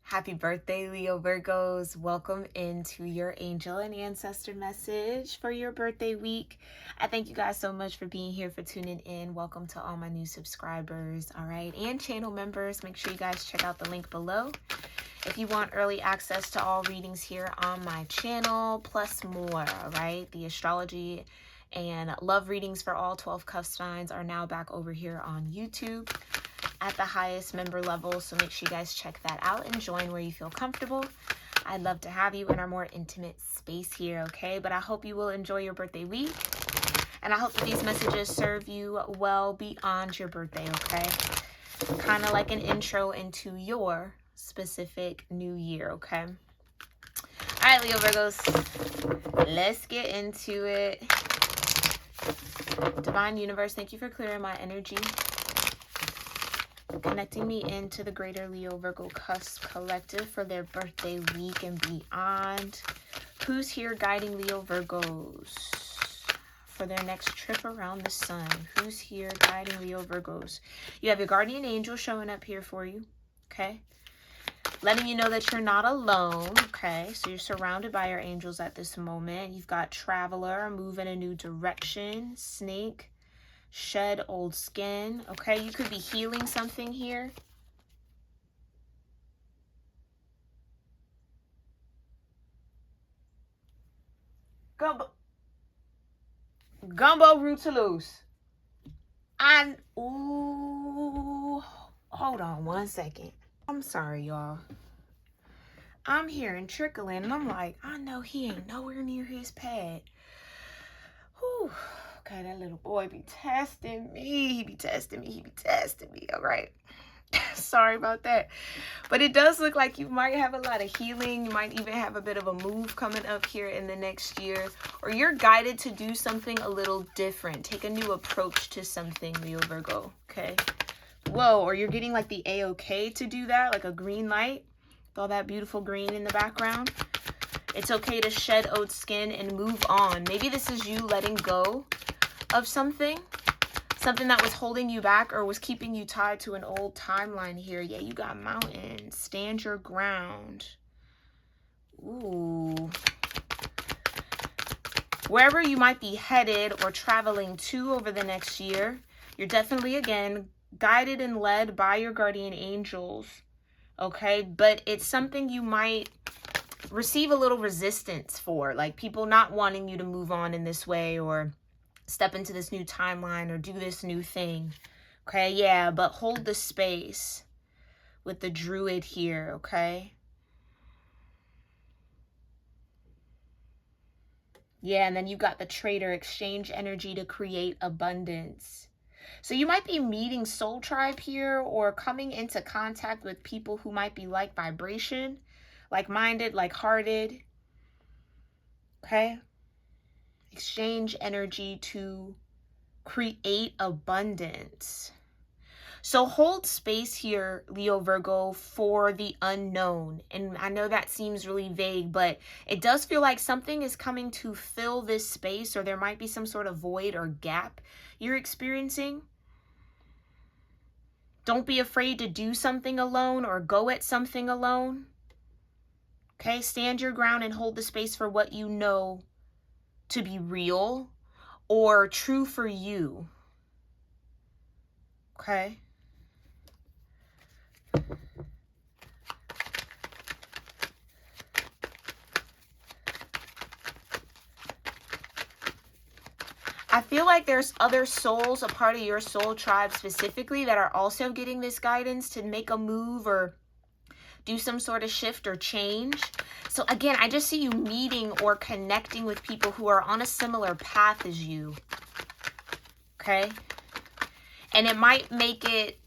Happy birthday, Leo Virgos. Welcome into your angel and ancestor message for your birthday week. I thank you guys so much for being here, for tuning in. Welcome to all my new subscribers, all right, and channel members. Make sure you guys check out the link below if you want early access to all readings here on my channel, plus more, all right? The astrology and love readings for all 12 Cusp signs are now back over here on YouTube at the highest member level, so make sure you guys check that out and join where you feel comfortable. I'd love to have you in our more intimate space here, okay? But I hope you will enjoy your birthday week, and I hope that these messages serve you well beyond your birthday, okay? Kind of like an intro into your specific new year, okay? All right, Leo Virgos, let's get into it. Divine Universe, thank you for clearing my energy, connecting me into the greater Leo Virgo Cusp collective for their birthday week and beyond. Who's here guiding Leo Virgos for their next trip around the sun? Who's here guiding Leo Virgos? You have your guardian angel showing up here for you, okay? Letting you know that you're not alone, okay? So you're surrounded by your angels at this moment. You've got Traveler, move in a new direction, Snake, shed old skin, okay? You could be healing something here. Gumbo root to loose. Ooh, hold on one second. I'm sorry, y'all. I'm hearing trickling, and I'm like, I know he ain't nowhere near his pad. Whew. Okay, that little boy be testing me. He be testing me. All right. Sorry about that. But it does look like you might have a lot of healing. You might even have a bit of a move coming up here in the next year. Or you're guided to do something a little different. Take a new approach to something, Leo Virgo. Okay. Whoa, or you're getting like the A-OK to do that, like a green light with all that beautiful green in the background. It's okay to shed old skin and move on. Maybe this is you letting go of something that was holding you back or was keeping you tied to an old timeline here. Yeah, you got mountains. Stand your ground. Ooh. Wherever you might be headed or traveling to over the next year, you're definitely, again, guided and led by your guardian angels, okay? But it's something you might receive a little resistance for, like people not wanting you to move on in this way or step into this new timeline or do this new thing, okay? Yeah, but hold the space with the druid here, okay? Yeah, and then you've got the trader, exchange energy to create abundance. So you might be meeting soul tribe here or coming into contact with people who might be like vibration, like-minded, like-hearted, okay? Exchange energy to create abundance. So hold space here, Leo Virgo, for the unknown. And I know that seems really vague, but it does feel like something is coming to fill this space, or there might be some sort of void or gap you're experiencing. Don't be afraid to do something alone or go at something alone. Okay, stand your ground and hold the space for what you know to be real or true for you. Okay. I feel like there's other souls, a part of your soul tribe specifically, that are also getting this guidance to make a move or do some sort of shift or change. So again, I just see you meeting or connecting with people who are on a similar path as you. Okay? And it might make it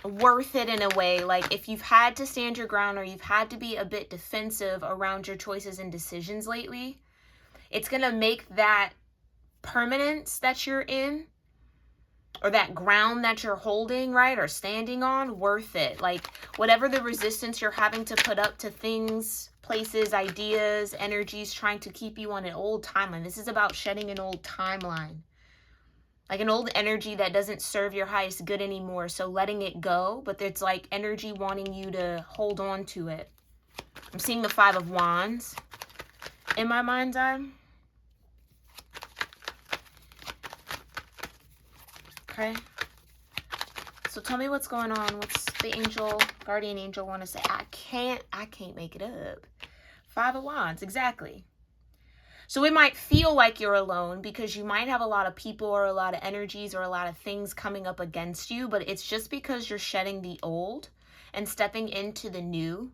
worth it in a way. Like if you've had to stand your ground or you've had to be a bit defensive around your choices and decisions lately, it's going to make that permanence that you're in or that ground that you're holding, right, or standing on, worth it. Like whatever the resistance you're having to put up to things, places, ideas, energies trying to keep you on an old timeline. This is about shedding an old timeline. Like an old energy that doesn't serve your highest good anymore. So letting it go, but it's like energy wanting you to hold on to it. I'm seeing the 5 of Wands in my mind's eye. Okay. So tell me what's going on. What's the angel, guardian angel want to say? I can't make it up. 5 of Wands, exactly. So it might feel like you're alone because you might have a lot of people or a lot of energies or a lot of things coming up against you, but it's just because you're shedding the old and stepping into the new.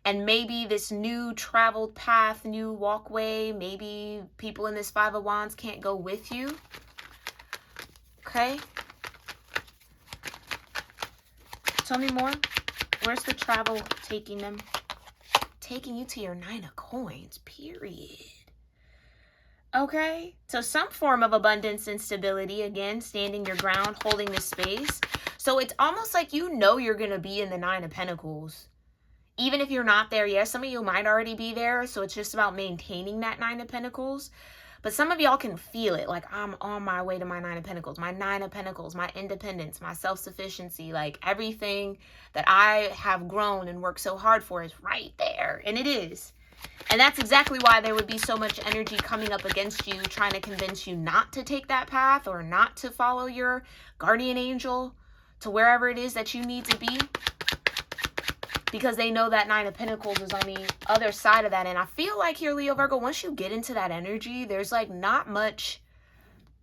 And maybe this new traveled path, new walkway, maybe people in this 5 of Wands can't go with you. Okay. Tell me more. Where's the travel taking them? Taking you to your 9 of Coins, period. Okay, so some form of abundance and stability, again, standing your ground, holding this space. So it's almost like you know you're going to be in the 9 of Pentacles. Even if you're not there yet, some of you might already be there, so it's just about maintaining that 9 of Pentacles. But some of y'all can feel it, like I'm on my way to my 9 of Pentacles, my 9 of Pentacles, my independence, my self-sufficiency, like everything that I have grown and worked so hard for is right there, and it is. And that's exactly why there would be so much energy coming up against you, trying to convince you not to take that path or not to follow your guardian angel to wherever it is that you need to be. Because they know that 9 of Pentacles is on the other side of that. And I feel like here, Leo Virgo, once you get into that energy, there's like not much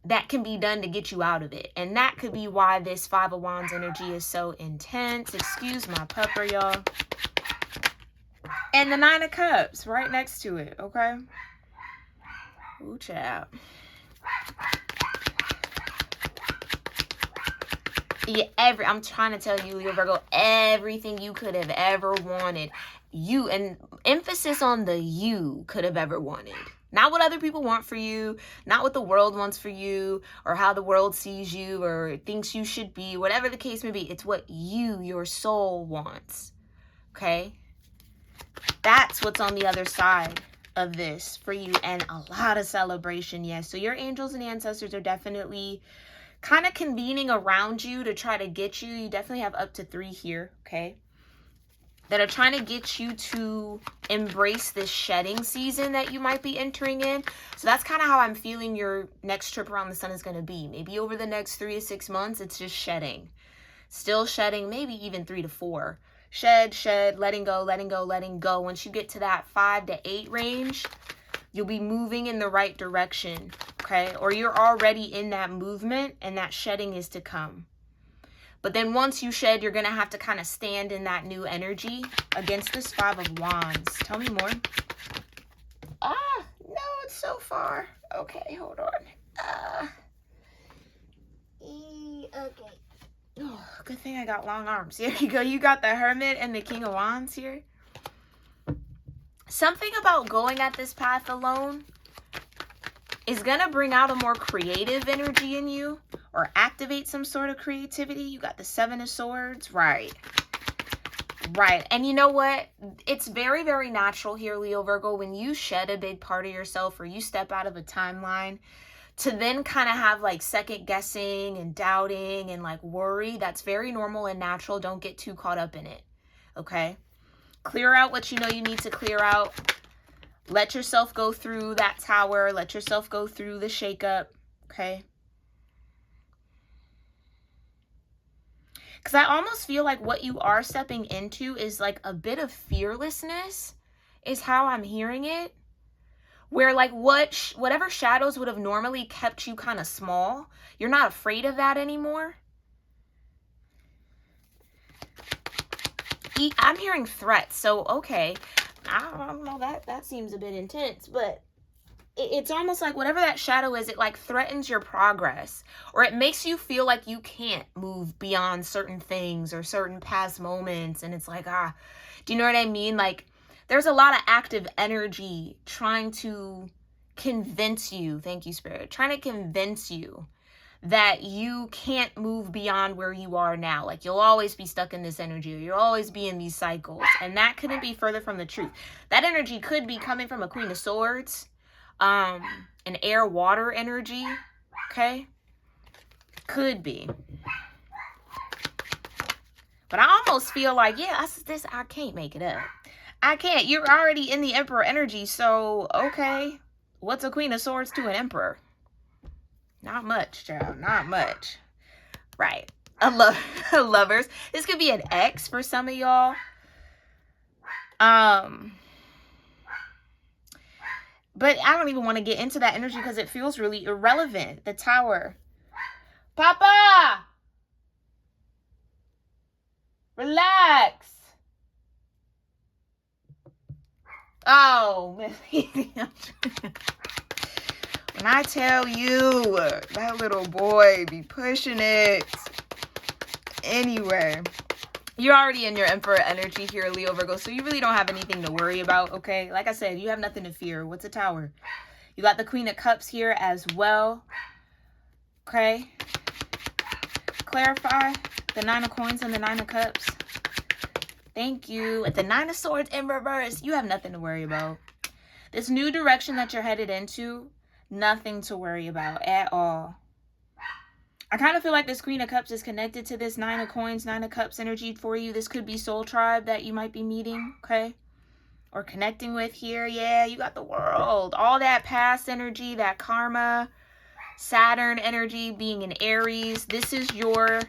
that can be done to get you out of it. And that could be why this 5 of Wands energy is so intense. Excuse my pupper, y'all. And the 9 of Cups right next to it, okay? Ooh, child. Yeah, I'm trying to tell you, Leo Virgo, everything you could have ever wanted. You, and emphasis on the you could have ever wanted. Not what other people want for you, not what the world wants for you, or how the world sees you, or thinks you should be, whatever the case may be. It's what you, your soul, wants, okay? That's what's on the other side of this for you, and a lot of celebration, yes. So your angels and ancestors are definitely kind of convening around you to try to get you. You definitely have up to 3 here, okay, that are trying to get you to embrace this shedding season that you might be entering in. So that's kind of how I'm feeling your next trip around the sun is going to be. Maybe over the next 3 to 6 months, it's just shedding. Still shedding, maybe even 3 to 4. Shed, letting go, letting go, letting go. Once you get to that 5 to 8 range, you'll be moving in the right direction, okay? Or you're already in that movement and that shedding is to come. But then once you shed, you're going to have to kind of stand in that new energy against this 5 of Wands. Tell me more. Ah, no, it's so far. Okay, hold on. Okay. Oh, good thing I got long arms. Here you go. You got the Hermit and the King of Wands here. Something about going at this path alone is going to bring out a more creative energy in you or activate some sort of creativity. You got the 7 of Swords. Right. Right. And you know what? It's very, very natural here, Leo Virgo, when you shed a big part of yourself or you step out of a timeline to then kind of have like second guessing and doubting and like worry. That's very normal and natural. Don't get too caught up in it. Okay. Clear out what you know you need to clear out. Let yourself go through that tower. Let yourself go through the shakeup. Okay. Because I almost feel like what you are stepping into is like a bit of fearlessness is how I'm hearing it. Where like whatever shadows would have normally kept you kind of small, you're not afraid of that anymore. I'm hearing threats. So, okay, I don't know, that seems a bit intense, but it's almost like whatever that shadow is, it like threatens your progress, or it makes you feel like you can't move beyond certain things or certain past moments. And it's like, do you know what I mean? Like there's a lot of active energy trying to convince you, thank you, Spirit, trying to convince you that you can't move beyond where you are now. Like you'll always be stuck in this energy, or you'll always be in these cycles. And that couldn't be further from the truth. That energy could be coming from a Queen of Swords, an air water energy. Okay. Could be. But I almost feel like, yeah, I can't make it up. I can't. You're already in the Emperor energy, so, okay. What's a Queen of Swords to an Emperor? Not much, child. Not much. Right. Lovers. This could be an ex for some of y'all. But I don't even want to get into that energy because it feels really irrelevant. The Tower. Papa! Relax. Oh, when I tell you, that little boy be pushing it. Anyway, you're already in your Emperor energy here, Leo Virgo, so you really don't have anything to worry about, okay? Like I said, you have nothing to fear. What's a Tower? You got the Queen of Cups here as well, okay? Clarify the Nine of Coins and the Nine of Cups. Thank you. At the Nine of Swords in reverse, you have nothing to worry about. This new direction that you're headed into, nothing to worry about at all. I kind of feel like this Queen of Cups is connected to this Nine of Coins, Nine of Cups energy for you. This could be soul tribe that you might be meeting, okay? Or connecting with here. Yeah, you got the World. All that past energy, that karma, Saturn energy, being in Aries. This is your,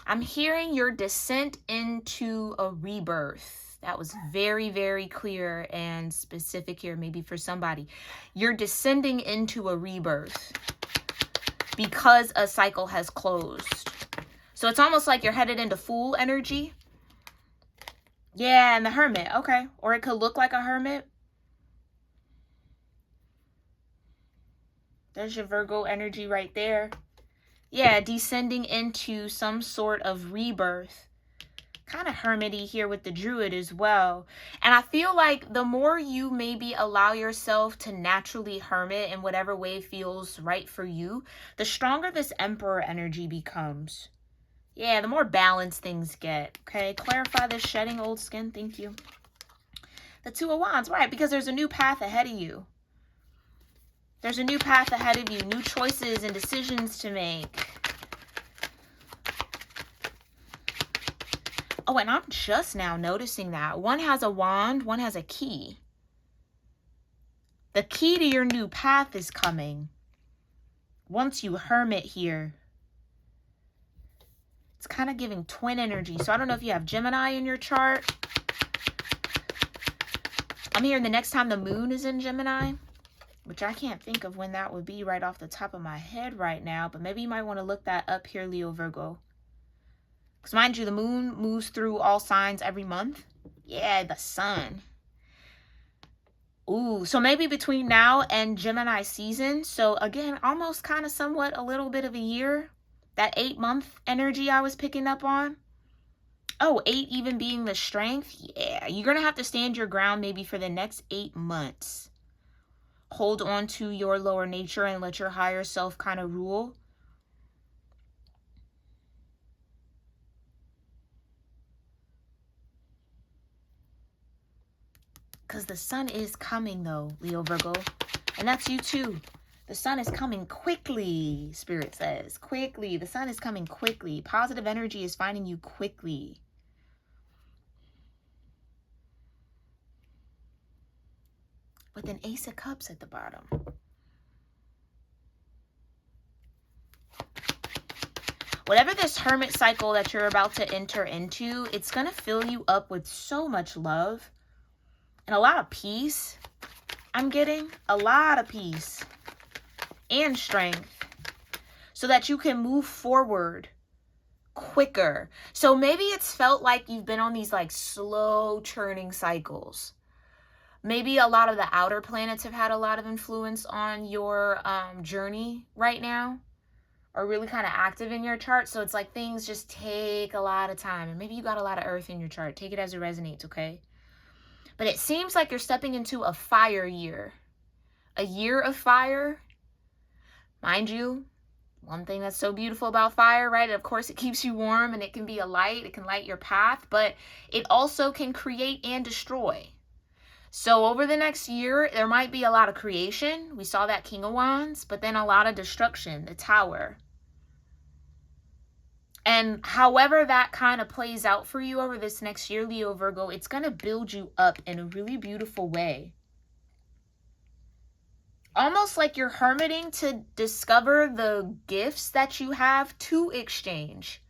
I'm hearing your descent into a rebirth. That was very, very clear and specific here, maybe for somebody. You're descending into a rebirth because a cycle has closed. So it's almost like you're headed into Fool energy. Yeah, and the Hermit. Okay. Or it could look like a Hermit. There's your Virgo energy right there. Yeah, descending into some sort of rebirth. Kind of hermity here with the Druid as well. And I feel like the more you maybe allow yourself to naturally hermit in whatever way feels right for you, the stronger this Emperor energy becomes. Yeah, the more balanced things get. Okay, clarify this shedding old skin. Thank you. The Two of Wands, right, because there's a new path ahead of you. There's a new path ahead of you, new choices and decisions to make. Oh, and I'm just now noticing that. One has a wand, one has a key. The key to your new path is coming. Once you hermit here. It's kind of giving twin energy. So I don't know if you have Gemini in your chart. I'm hearing the next time the moon is in Gemini, which I can't think of when that would be right off the top of my head right now. But maybe you might want to look that up here, Leo Virgo. Because mind you, the moon moves through all signs every month. Yeah, the sun. Ooh, so maybe between now and Gemini season. So again, almost kind of somewhat a little bit of a year. That 8-month energy I was picking up on. Oh, 8 even being the strength. Yeah, you're going to have to stand your ground maybe for the next 8 months. Hold on to your lower nature and let your higher self kind of rule. Because the sun is coming, though, Leo Virgo. And that's you, too. The sun is coming quickly, Spirit says. Quickly. The sun is coming quickly. Positive energy is finding you quickly. With an Ace of Cups at the bottom. Whatever this hermit cycle that you're about to enter into, it's going to fill you up with so much love. And a lot of peace, I'm getting. A lot of peace and strength so that you can move forward quicker. So maybe it's felt like you've been on these like slow churning cycles. Maybe a lot of the outer planets have had a lot of influence on your journey right now, or really kind of active in your chart. So it's like things just take a lot of time. And maybe you got a lot of earth in your chart. Take it as it resonates, okay? But it seems like you're stepping into a fire year. A year of fire. Mind you, one thing that's so beautiful about fire, right? Of course, it keeps you warm and it can be a light. It can light your path. But it also can create and destroy. So over the next year, there might be a lot of creation. We saw that King of Wands. But then a lot of destruction. The Tower. And however that kind of plays out for you over this next year, Leo Virgo, it's going to build you up in a really beautiful way. Almost like you're hermiting to discover the gifts that you have to exchange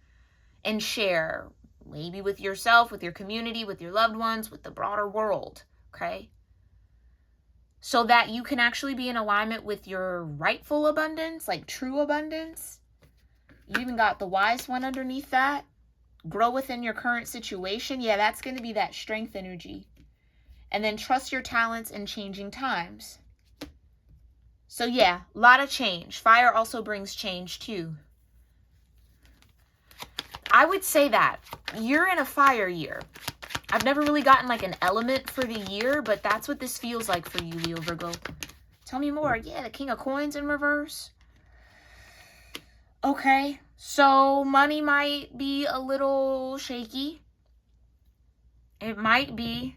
and share, maybe with yourself, with your community, with your loved ones, with the broader world, okay? So that you can actually be in alignment with your rightful abundance, like true abundance. You even got the wise one underneath that. Grow within your current situation. Yeah, that's going to be that strength energy. And then trust your talents in changing times. So yeah, a lot of change. Fire also brings change too. I would say that you're in a fire year. I've never really gotten like an element for the year, but that's what this feels like for you, Leo Virgo. Tell me more. Yeah, the King of Coins in reverse. Okay, so money might be a little shaky. It might be.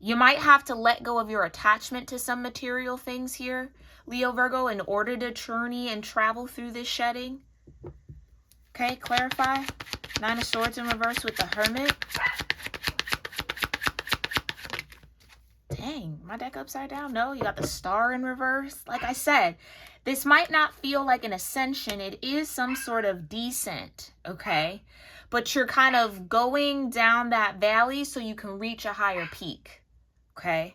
You might have to let go of your attachment to some material things here, Leo Virgo, in order to journey and travel through this shedding. Okay, clarify. Nine of Swords in reverse with the Hermit. Dang, my deck upside down? No, you got the Star in reverse. Like I said, this might not feel like an ascension. It is some sort of descent, okay? But you're kind of going down that valley so you can reach a higher peak. Okay.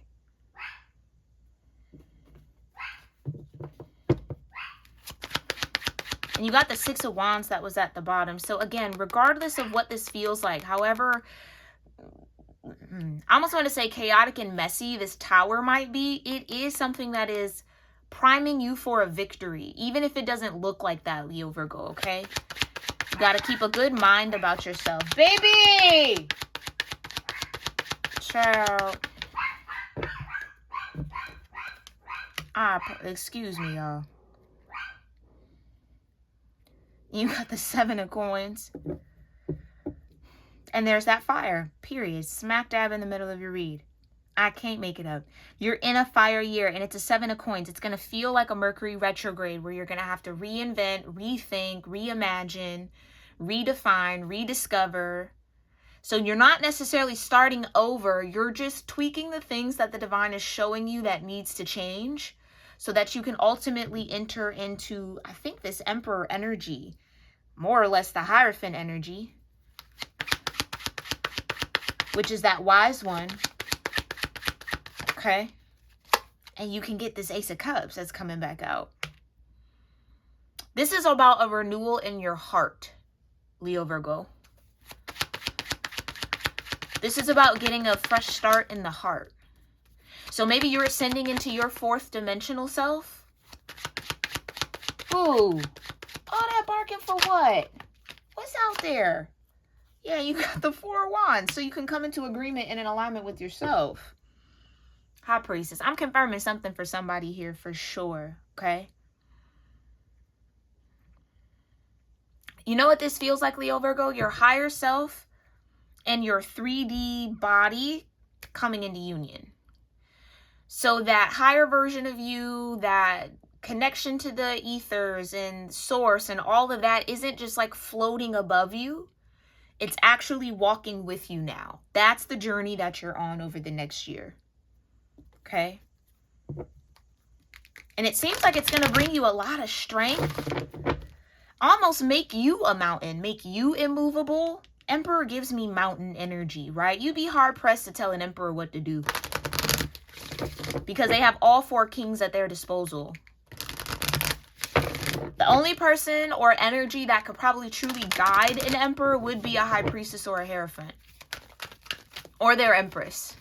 And you got the Six of Wands that was at the bottom. So again, regardless of what this feels like, however, I almost want to say chaotic and messy this tower might be, it is something that is priming you for a victory, even if it doesn't look like that, Leo Virgo, okay? You got to keep a good mind about yourself. Baby! Child. Excuse me, y'all. You got the Seven of Coins. And there's that fire, period. Smack dab in the middle of your read. I can't make it up. You're in a fire year, and it's a Seven of Coins. It's going to feel like a Mercury retrograde where you're going to have to reinvent, rethink, reimagine, redefine, rediscover. So you're not necessarily starting over. You're just tweaking the things that the divine is showing you that needs to change so that you can ultimately enter into, I think, this Emperor energy, more or less the Hierophant energy, which is that wise one. Okay. And you can get this Ace of Cups that's coming back out. This is about a renewal in your heart, Leo Virgo. This is about getting a fresh start in the heart. So maybe you're ascending into your fourth dimensional self. Ooh. All that barking for what? What's out there? Yeah, you got the Four of Wands. So you can come into agreement and in alignment with yourself. High Priestess. I'm confirming something for somebody here for sure. Okay. You know what this feels like, Leo Virgo? Your higher self and your 3D body coming into union. So that higher version of you, that connection to the ethers and source and all of that isn't just like floating above you. It's actually walking with you now. That's the journey that you're on over the next year. Okay? And it seems like it's going to bring you a lot of strength. Almost make you a mountain, make you immovable. Emperor gives me mountain energy, right? You'd be hard pressed to tell an emperor what to do because they have all four kings at their disposal. The only person or energy that could probably truly guide an emperor would be a high priestess or a hierophant or their empress.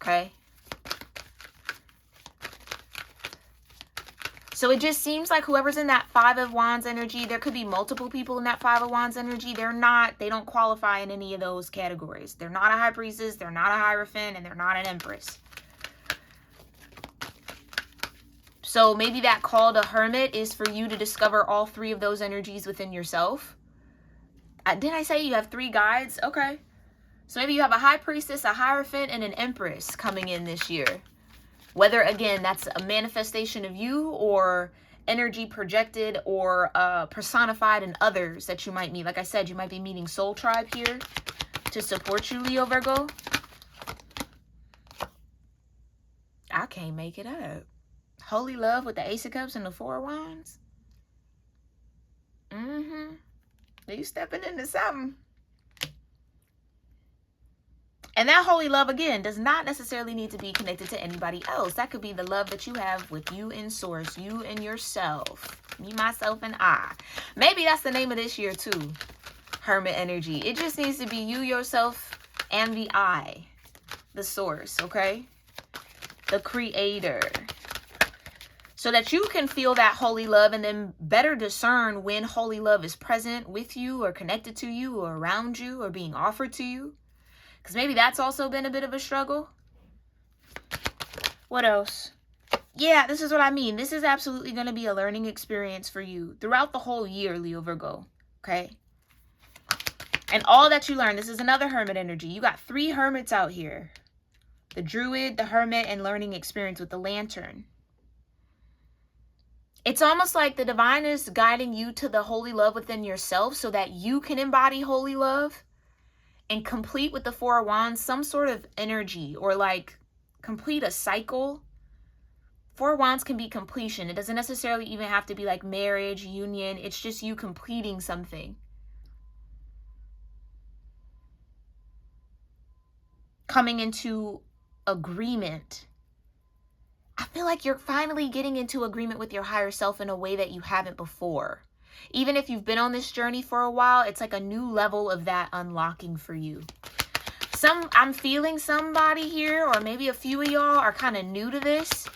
Okay. So it just seems like whoever's in that Five of Wands energy, there could be multiple people in that Five of Wands energy. They don't qualify in any of those categories. They're not a high priestess, they're not a hierophant, and they're not an empress. So maybe that call to hermit is for you to discover all three of those energies within yourself. Didn't I say you have three guides? Okay. So maybe you have a high priestess, a hierophant, and an empress coming in this year. Whether, again, that's a manifestation of you or energy projected or personified in others that you might meet. Like I said, you might be meeting soul tribe here to support you, Leo Virgo. I can't make it up. Holy love with the Ace of Cups and the Four of Wands. You stepping into something. And that holy love, again, does not necessarily need to be connected to anybody else. That could be the love that you have with you and source, you and yourself, me, myself, and I. Maybe that's the name of this year too. Hermit energy. It just needs to be you, yourself, and the I, the source, okay? The creator. So that you can feel that holy love and then better discern when holy love is present with you or connected to you or around you or being offered to you. Because maybe that's also been a bit of a struggle. What else? Yeah, this is what I mean. This is absolutely going to be a learning experience for you throughout the whole year, Leo Virgo. Okay? And all that you learn, this is another hermit energy. You got 3 hermits out here. The druid, the hermit, and learning experience with the lantern. It's almost like the divine is guiding you to the holy love within yourself so that you can embody holy love and complete with the Four of Wands some sort of energy or like complete a cycle. Four of Wands can be completion. It doesn't necessarily even have to be like marriage, union. It's just you completing something. Coming into agreement. I feel like you're finally getting into agreement with your higher self in a way that you haven't before. Even if you've been on this journey for a while, it's like a new level of that unlocking for you. I'm feeling somebody here, or maybe a few of y'all are kind of new to this.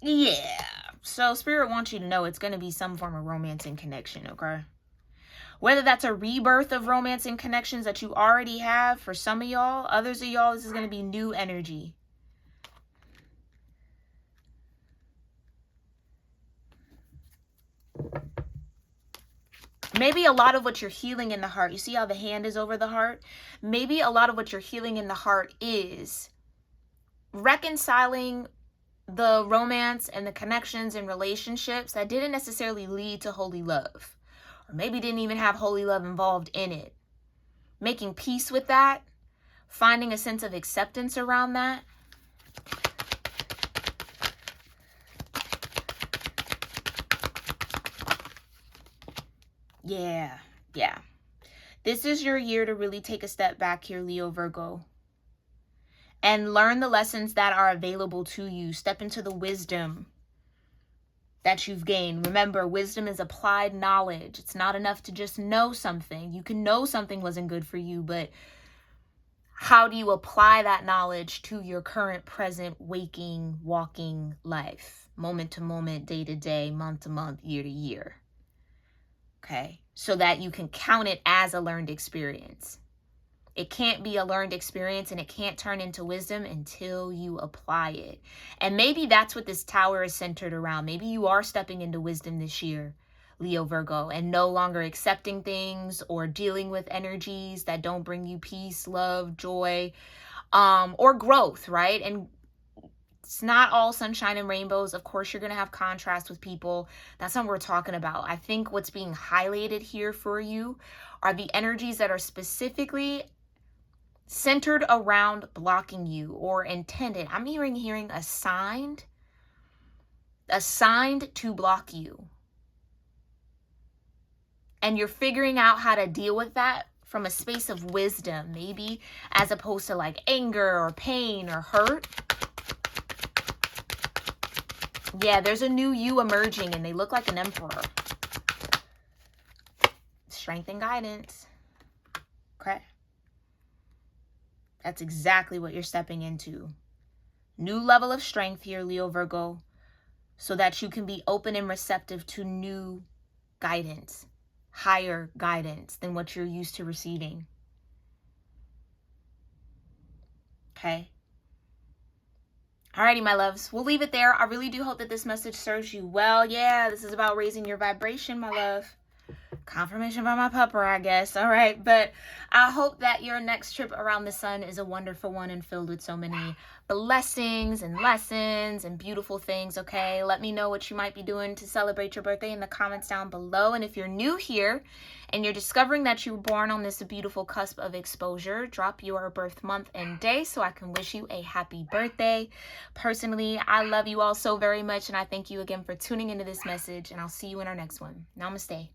Yeah. So Spirit wants you to know it's going to be some form of romance and connection, okay? Whether that's a rebirth of romance and connections that you already have for some of y'all, others of y'all, this is going to be new energy. Maybe a lot of what you're healing in the heart, you see how the hand is over the heart? Maybe a lot of what you're healing in the heart is reconciling the romance and the connections and relationships that didn't necessarily lead to holy love. Or maybe didn't even have holy love involved in it. Making peace with that. Finding a sense of acceptance around that. Yeah. This is your year to really take a step back here, Leo Virgo. And learn the lessons that are available to you. Step into the wisdom that you've gained. Remember, wisdom is applied knowledge. It's not enough to just know something. You can know something wasn't good for you, but how do you apply that knowledge to your current, present, waking, walking life? Moment to moment, day to day, month to month, year to year. Okay? So that you can count it as a learned experience. It can't be a learned experience and it can't turn into wisdom until you apply it. And maybe that's what this tower is centered around. Maybe you are stepping into wisdom this year, Leo Virgo, and no longer accepting things or dealing with energies that don't bring you peace, love, joy, or growth, right? And it's not all sunshine and rainbows. Of course, you're going to have contrast with people. That's not what we're talking about. I think what's being highlighted here for you are the energies that are specifically centered around blocking you or intended. I'm hearing assigned to block you. And you're figuring out how to deal with that from a space of wisdom, maybe, as opposed to like anger or pain or hurt. Yeah, there's a new you emerging and they look like an emperor. Strength and guidance. Okay. That's exactly what you're stepping into. New level of strength here, Leo Virgo, so that you can be open and receptive to new guidance, higher guidance than what you're used to receiving. Okay. Alrighty, my loves. We'll leave it there. I really do hope that this message serves you well. Yeah, this is about raising your vibration, my love. Confirmation by my pupper, I guess. All right. But I hope that your next trip around the sun is a wonderful one and filled with so many blessings and lessons and beautiful things. Okay. Let me know what you might be doing to celebrate your birthday in the comments down below. And if you're new here and you're discovering that you were born on this beautiful cusp of exposure, drop your birth month and day so I can wish you a happy birthday. Personally, I love you all so very much. And I thank you again for tuning into this message. And I'll see you in our next one. Namaste.